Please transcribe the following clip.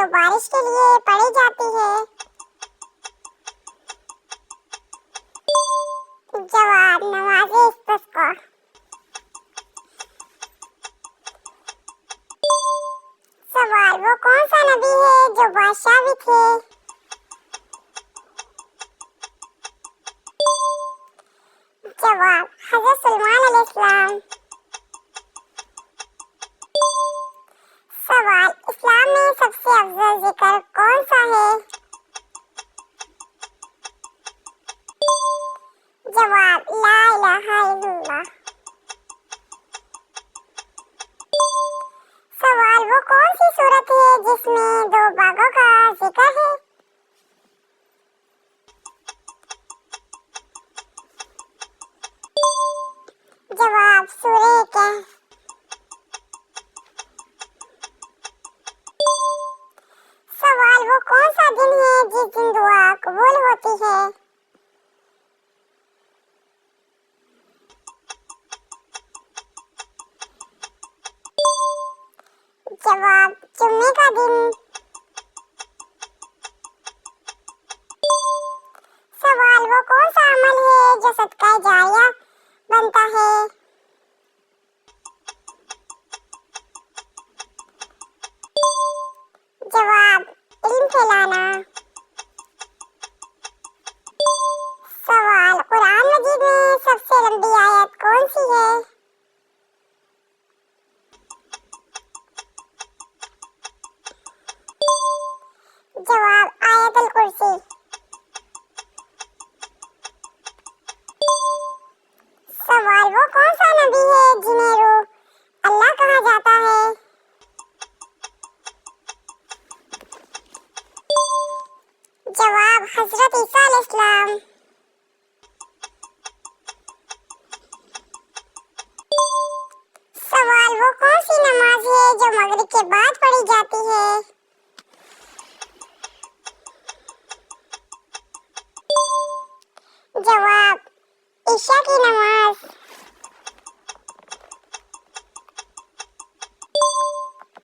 जो बारिश के लिए पढ़ी जाती है? जवाब नवाज़े इस्तिस्का। सवाल वो कौन सा नबी है जो बादशाह भी थे? जवाब हज़रत सुलेमान अलैहिस्सलाम। सवाल इस्लाम में सबसे अफजल जिक्र कौन सा है? जवाब ला इलाहा इल्लल्लाह। सवाल वो कौन सी सूरत है जिसमें दो बागों का जिक्र है? जवाब सूरह कहफ। सवाल वो कौन सा दिन है जिस दिन दुआ कबूल होती है? जवाब जुम्मे का दिन। सवाल वो कौन सा अमल है जो सदका जारिया बनता है? जवाब इल्म फैलाना। सवाल कुरान मजीद में सबसे लंबी आयत कौन सी है? जवाब आयतुल कुर्सी। सवाल वो कौन सा नबी है जिन्हें रूह अल्लाह कहा जाता है? जवाब हजरत ईसा अलैहिस्सलाम। सवाल वो कौन सी नमाज है जो मगरिब के बाद पढ़ी जाती है? जवाब ईशा की नमाज।